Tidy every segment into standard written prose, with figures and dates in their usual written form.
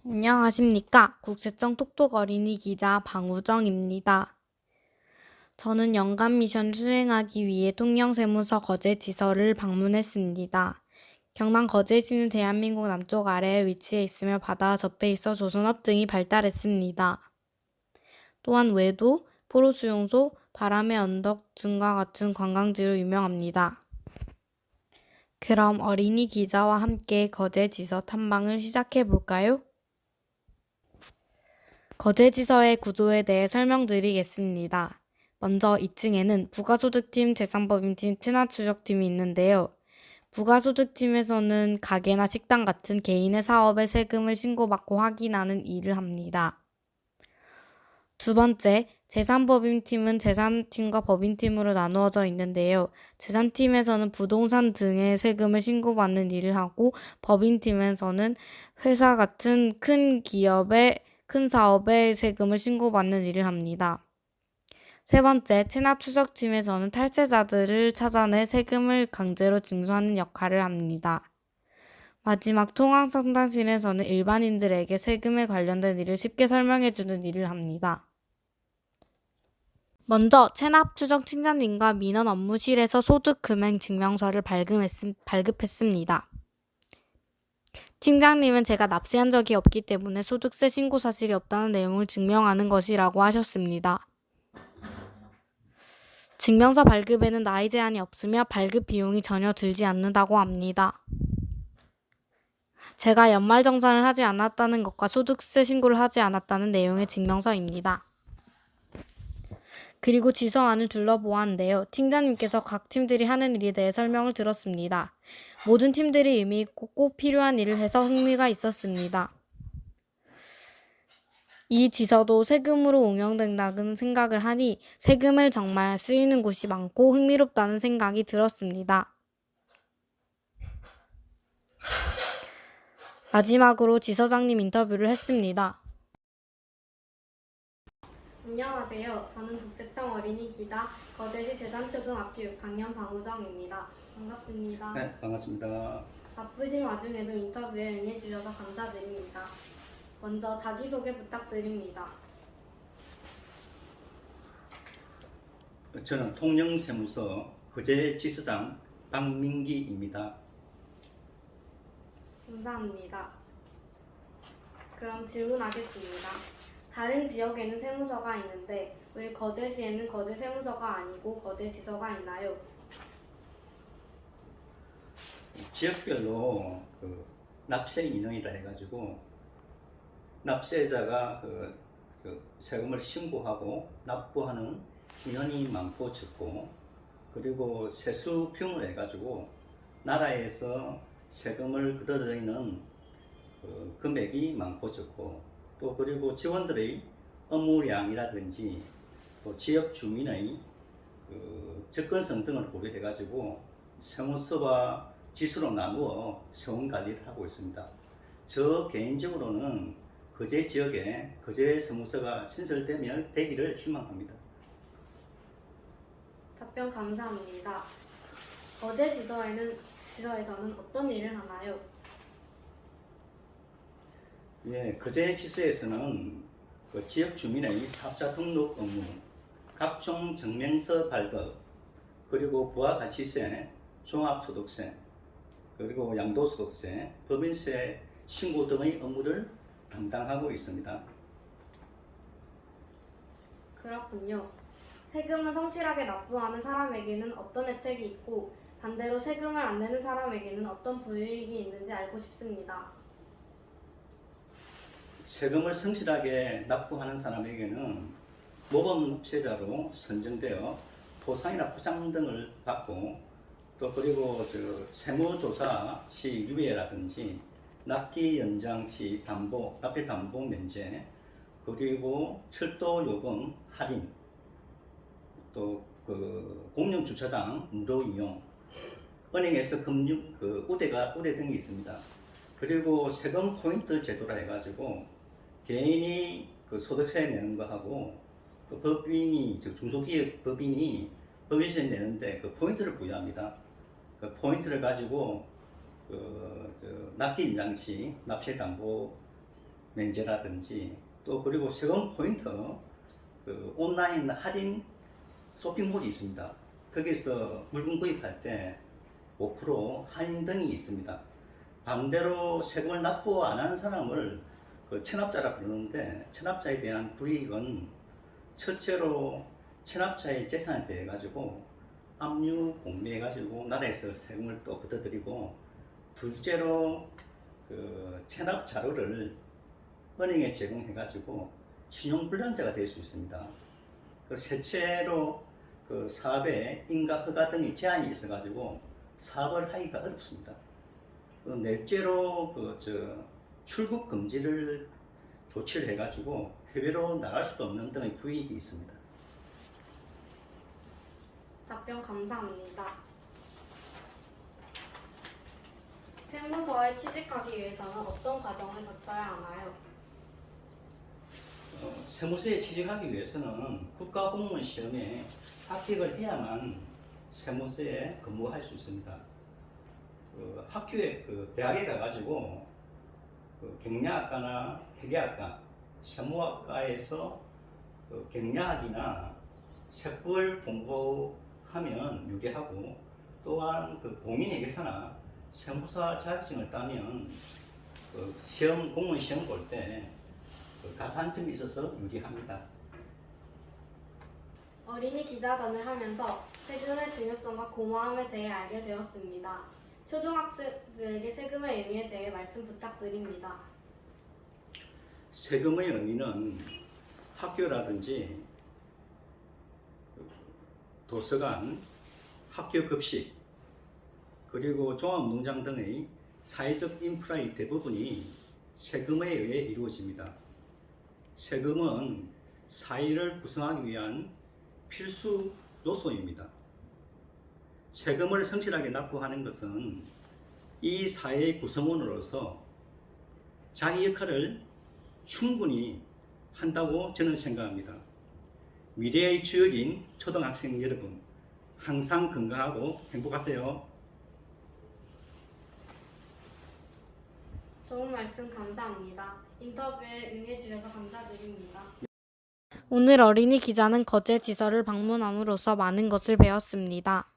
안녕하십니까. 국세청 똑똑 어린이 기자 방우정입니다. 저는 연간 미션 수행하기 위해 통영세무서 거제지서를 방문했습니다. 경남 거제시는 대한민국 남쪽 아래에 위치해 있으며 바다와 접해 있어 조선업 등이 발달했습니다. 또한 외도, 포로수용소, 바람의 언덕 등과 같은 관광지로 유명합니다. 그럼 어린이 기자와 함께 거제지서 탐방을 시작해 볼까요? 거제지서의 구조에 대해 설명드리겠습니다. 먼저 2층에는 부가소득팀, 재산법인팀, 체납추적팀이 있는데요. 부가소득팀에서는 가게나 식당 같은 개인의 사업에 세금을 신고받고 확인하는 일을 합니다. 두 번째, 재산법인팀은 재산팀과 법인팀으로 나누어져 있는데요. 재산팀에서는 부동산 등의 세금을 신고받는 일을 하고 법인팀에서는 회사 같은 큰 사업에 세금을 신고받는 일을 합니다. 세 번째, 체납추적팀에서는 탈세자들을 찾아내 세금을 강제로 징수하는 역할을 합니다. 마지막, 통합상담실에서는 일반인들에게 세금에 관련된 일을 쉽게 설명해주는 일을 합니다. 먼저 체납추적팀장님과 민원 업무실에서 소득금액증명서를 발급했습니다. 팀장님은 제가 납세한 적이 없기 때문에 소득세 신고 사실이 없다는 내용을 증명하는 것이라고 하셨습니다. 증명서 발급에는 나이 제한이 없으며 발급 비용이 전혀 들지 않는다고 합니다. 제가 연말정산을 하지 않았다는 것과 소득세 신고를 하지 않았다는 내용의 증명서입니다. 그리고 지서 안을 둘러보았는데요. 팀장님께서 각 팀들이 하는 일에 대해 설명을 들었습니다. 모든 팀들이 의미 있고 꼭 필요한 일을 해서 흥미가 있었습니다. 이 지서도 세금으로 운영된다는 생각을 하니 세금을 정말 쓰이는 곳이 많고 흥미롭다는 생각이 들었습니다. 마지막으로 지서장님 인터뷰를 했습니다. 안녕하세요. 저는 국세청 어린이 기자 거제시 제산초등학교 6학년 방우정입니다. 반갑습니다. 네, 반갑습니다. 바쁘신 와중에도 인터뷰에 응해주셔서 감사드립니다. 먼저 자기소개 부탁드립니다. 저는 통영세무서 거제지서장 박민기입니다. 감사합니다. 그럼 질문하겠습니다. 다른 지역에는 세무서가 있는데 왜 거제시에는 거제세무서가 아니고 거제지서가 있나요? 지역별로 납세 인원이라 해가지고 납세자가 세금을 신고하고 납부하는 인원이 많고 적고, 그리고 세수평을 해가지고 나라에서 세금을 걷어들이는 금액이 많고 적고, 또 그리고 직원들의 업무량이라든지 또 지역 주민의 접근성 등을 고려해가지고 세무서와 지수로 나누어 세금 관리를 하고 있습니다. 저 개인적으로는 거제 지역에 거제 세무서가 신설되면 되기를 희망합니다. 답변 감사합니다. 거제지서에서는 어떤 일을 하나요? 예, 거제지서에서는 지역 주민의 사업자 등록 업무, 각종 증명서 발급, 그리고 부가가치세, 종합소득세, 그리고 양도소득세, 법인세 신고 등의 업무를 담당하고 있습니다. 그렇군요. 세금을 성실하게 납부하는 사람에게는 어떤 혜택이 있고 반대로 세금을 안 내는 사람에게는 어떤 불이익이 있는지 알고 싶습니다. 세금을 성실하게 납부하는 사람에게는 모범 납세자로 선정되어 포상이나 포상 등을 받고, 또 그리고 세무조사 시 유예라든지 납기 연장 시 납입 담보 면제, 그리고 철도 요금 할인, 또 공영 주차장 무료 이용, 은행에서 금융 우대 등이 있습니다. 그리고 세금 포인트 제도라 해가지고 개인이 소득세 내는 거하고 또 법인이 중소기업 법인이 법인세 내는데 포인트를 부여합니다. 그 포인트를 가지고 납기 인장 시 납세 담보 면제라든지 또 그리고 세금 포인트 그 온라인 할인 쇼핑몰이 있습니다. 거기서 물건 구입할 때 5% 할인 등이 있습니다. 반대로 세금을 납부 안 하는 사람을 그 체납자라 부르는데 체납자에 대한 불이익은 첫째로 체납자의 재산에 대해 가지고 압류 공매해 가지고 나라에서 세금을 또 걷어들이고 둘째로 그 체납 자료를 은행에 제공해 가지고 신용불량자가 될 수 있습니다. 그 셋째로 그 사업에 인가 허가 등의 제한이 있어 가지고 사업을 하기가 어렵습니다. 그 넷째로 출국 금지를 조치를 해 가지고 해외로 나갈 수도 없는 등의 불이익이 있습니다. 답변 감사합니다. 세무서에 취직하기 위해서는 어떤 과정을 거쳐야 하나요? 세무서에 취직하기 위해서는 국가공무원 시험에 합격을 해야만 세무서에 근무할 수 있습니다. 학교에 대학에 가가지고 경영학과나 회계학과, 세무학과에서 경영학이나 세법을 공부하면 유리하고 또한 공인회계사나 세무사 자격증을 따면 시험 공무원 시험 볼 때 가산점이 있어서 유리합니다. 어린이 기자단을 하면서 세금의 중요성과 고마움에 대해 알게 되었습니다. 초등학생들에게 세금의 의미에 대해 말씀 부탁드립니다. 세금의 의미는 학교라든지 도서관, 학교 급식, 그리고 종합농장 등의 사회적 인프라의 대부분이 세금에 의해 이루어집니다. 세금은 사회를 구성하기 위한 필수 요소입니다. 세금을 성실하게 납부하는 것은 이 사회의 구성원으로서 자기 역할을 충분히 한다고 저는 생각합니다. 미래의 주역인 초등학생 여러분, 항상 건강하고 행복하세요. 좋은 말씀 감사합니다. 인터뷰에 응해주셔서 감사드립니다. 오늘 어린이 기자는 거제지서를 방문함으로써 많은 것을 배웠습니다.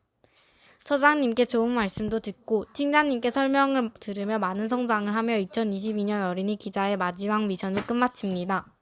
처장님께 좋은 말씀도 듣고 팀장님께 설명을 들으며 많은 성장을 하며 2022년 어린이 기자의 마지막 미션을 끝마칩니다.